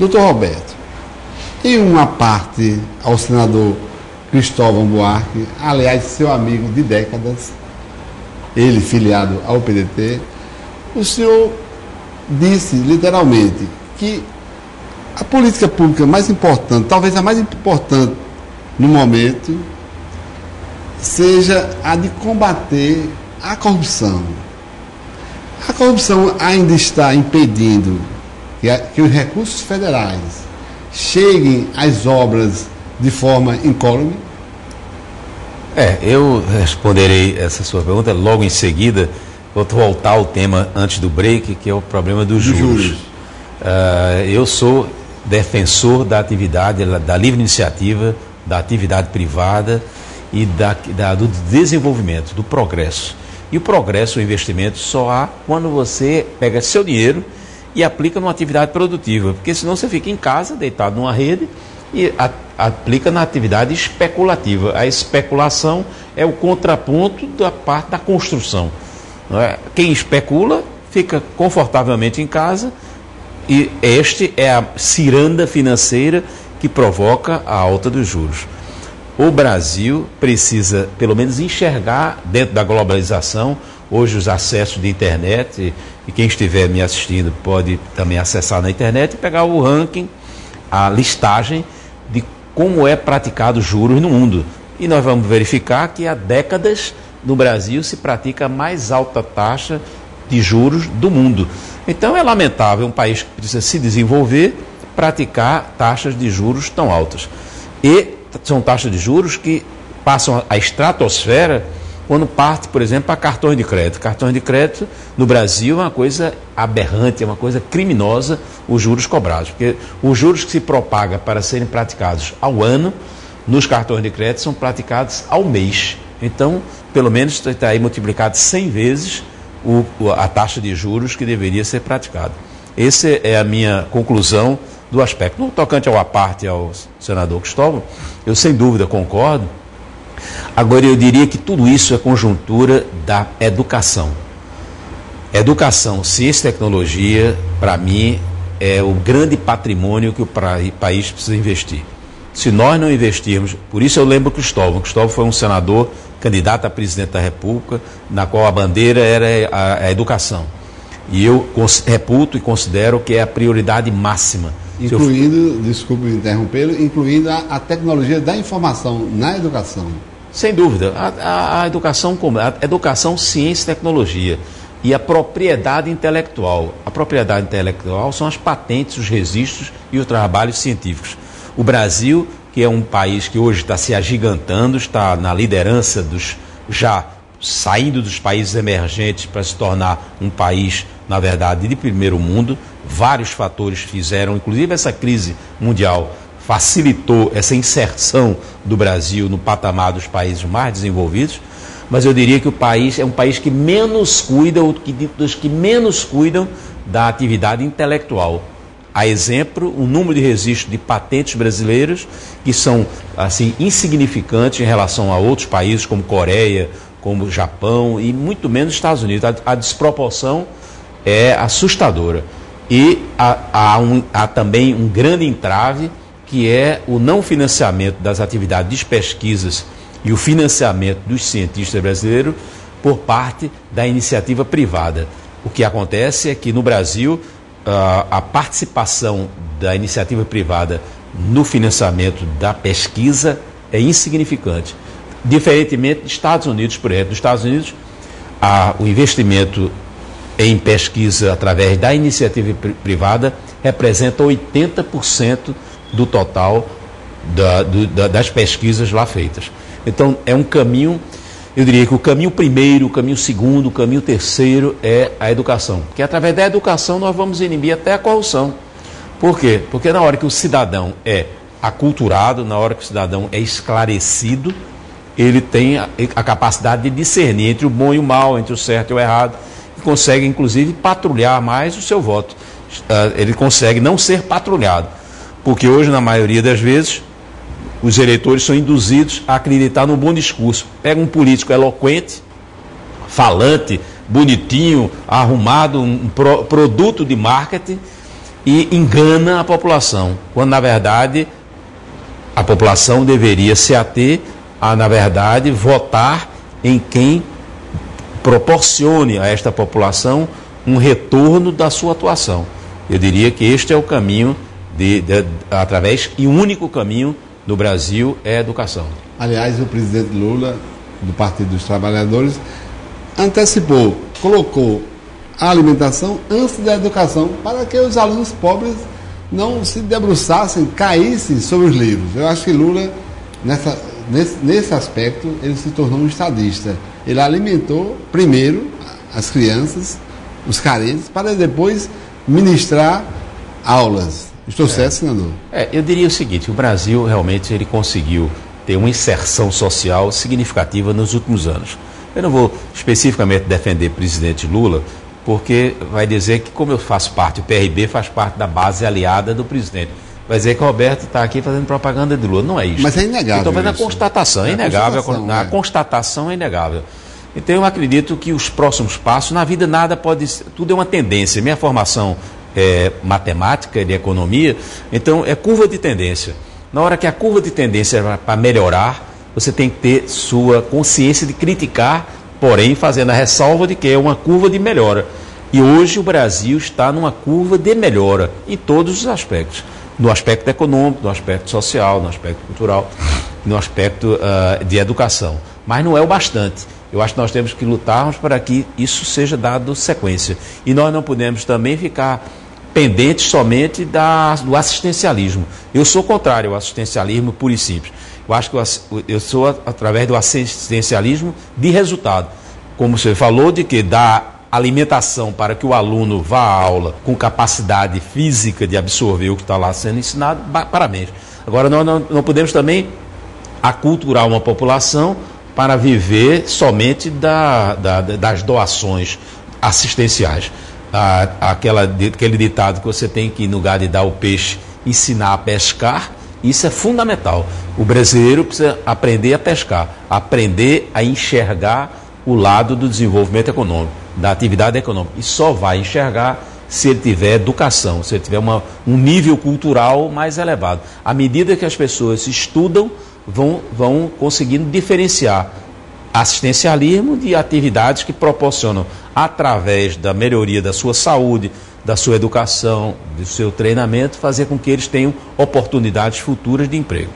Doutor Roberto, em uma parte ao senador Cristóvão Buarque, aliás, seu amigo de décadas, ele filiado ao PDT, o senhor disse literalmente que a política pública mais importante, talvez a mais importante no momento, seja a de combater a corrupção. A corrupção ainda está impedindo que os recursos federais cheguem às obras de forma incólume? Eu responderei essa sua pergunta logo em seguida. Vou voltar ao tema antes do break, que é o problema dos juros. Eu sou defensor da atividade, da livre iniciativa, da atividade privada e do desenvolvimento, do progresso. E o progresso, o investimento, só há quando você pega seu dinheiro e aplica numa atividade produtiva, porque senão você fica em casa, deitado numa rede, e aplica na atividade especulativa. A especulação é o contraponto da parte da construção. Não é? Quem especula fica confortavelmente em casa, e este é a ciranda financeira que provoca a alta dos juros. O Brasil precisa, pelo menos, enxergar dentro da globalização, hoje os acessos de internet, e quem estiver me assistindo pode também acessar na internet e pegar o ranking, a listagem de como é praticado juros no mundo. E nós vamos verificar que há décadas no Brasil se pratica a mais alta taxa de juros do mundo. Então é lamentável um país que precisa se desenvolver praticar taxas de juros tão altas. E são taxas de juros que passam a estratosfera quando parte, por exemplo, para cartões de crédito. Cartões de crédito no Brasil é uma coisa aberrante, é uma coisa criminosa, os juros cobrados. Porque os juros que se propagam para serem praticados ao ano, nos cartões de crédito, são praticados ao mês. Então, pelo menos está aí multiplicado 100 vezes a taxa de juros que deveria ser praticada. Essa é a minha conclusão do aspecto. No tocante ao aparte ao senador Cristóvão, eu sem dúvida concordo. Agora, eu diria que tudo isso é conjuntura da educação. Educação, ciência e tecnologia, para mim, é o grande patrimônio que o país precisa investir. Se nós não investirmos, por isso eu lembro Cristóvão. Cristóvão foi um senador, candidato a presidente da República, na qual a bandeira era a educação. E eu reputo e considero que é a prioridade máxima. Incluindo, desculpe interrompê-lo, incluindo a tecnologia da informação na educação. Sem dúvida. A educação, ciência e tecnologia. E a propriedade intelectual. A propriedade intelectual são as patentes, os registros e os trabalhos científicos. O Brasil, que é um país que hoje está se agigantando, está na liderança já saindo dos países emergentes para se tornar um país, na verdade, de primeiro mundo. Vários fatores fizeram, inclusive essa crise mundial facilitou essa inserção do Brasil no patamar dos países mais desenvolvidos, mas eu diria que o país é um país que menos cuida, ou dos que menos cuidam da atividade intelectual. A exemplo, o número de registros de patentes brasileiros que são assim insignificantes em relação a outros países como Coreia, como Japão e muito menos Estados Unidos. A desproporção é assustadora. E há também um grande entrave, que é o não financiamento das atividades de pesquisas e o financiamento dos cientistas brasileiros por parte da iniciativa privada. O que acontece é que no Brasil a participação da iniciativa privada no financiamento da pesquisa é insignificante. Diferentemente dos Estados Unidos, por exemplo. Nos Estados Unidos, o investimento em pesquisa através da iniciativa privada representa 80% do total das pesquisas lá feitas. Então, é um caminho, eu diria que o caminho primeiro, o caminho segundo, o caminho terceiro é a educação. Porque através da educação nós vamos inibir até a corrupção. Por quê? Porque na hora que o cidadão é aculturado, na hora que o cidadão é esclarecido, ele tem a capacidade de discernir entre o bom e o mal, entre o certo e o errado, e consegue, inclusive, patrulhar mais o seu voto. Ele consegue não ser patrulhado, porque hoje, na maioria das vezes, os eleitores são induzidos a acreditar no bom discurso. Pega um político eloquente, falante, bonitinho, arrumado, um produto de marketing, e engana a população, quando na verdade a população deveria se ater a, na verdade, votar em quem proporcione a esta população um retorno da sua atuação. Eu diria que este é o caminho, e o único caminho no Brasil é a educação. Aliás, o presidente Lula, do Partido dos Trabalhadores, antecipou, colocou a alimentação antes da educação, para que os alunos pobres não se debruçassem, caíssem sobre os livros. Eu acho que Lula, nesse aspecto, ele se tornou um estadista. Ele alimentou primeiro as crianças, os carentes, para depois ministrar aulas. Estou certo, senador? Eu diria o seguinte: o Brasil realmente ele conseguiu ter uma inserção social significativa nos últimos anos. Eu não vou especificamente defender o presidente Lula, porque vai dizer que, como eu faço parte, o PRB faz parte da base aliada do presidente. Vai dizer que o Roberto está aqui fazendo propaganda de Lula. Não é isso. Mas é inegável. Estou fazendo a constatação, é inegável. A constatação é inegável. Então eu acredito que os próximos passos, na vida nada pode ser, tudo é uma tendência. Minha formação é matemática, de economia, então é curva de tendência. Na hora que a curva de tendência é para melhorar, você tem que ter sua consciência de criticar, porém fazendo a ressalva de que é uma curva de melhora. E hoje o Brasil está numa curva de melhora em todos os aspectos. No aspecto econômico, no aspecto social, no aspecto cultural, no aspecto de educação. Mas não é o bastante. Eu acho que nós temos que lutarmos para que isso seja dado sequência. E nós não podemos também ficar pendentes somente do assistencialismo. Eu sou contrário ao assistencialismo puro e simples. Eu acho que eu sou através do assistencialismo de resultado. Como você falou, de que dá alimentação para que o aluno vá à aula com capacidade física de absorver o que está lá sendo ensinado, parabéns. Agora, nós não podemos também aculturar uma população para viver somente das doações assistenciais. Aquele ditado que você tem que, no lugar de dar o peixe, ensinar a pescar, isso é fundamental. O brasileiro precisa aprender a pescar, aprender a enxergar o lado do desenvolvimento econômico, da atividade econômica. E só vai enxergar se ele tiver educação, se ele tiver um nível cultural mais elevado. À medida que as pessoas estudam, vão conseguindo diferenciar assistencialismo de atividades que proporcionam, através da melhoria da sua saúde, da sua educação, do seu treinamento, fazer com que eles tenham oportunidades futuras de emprego.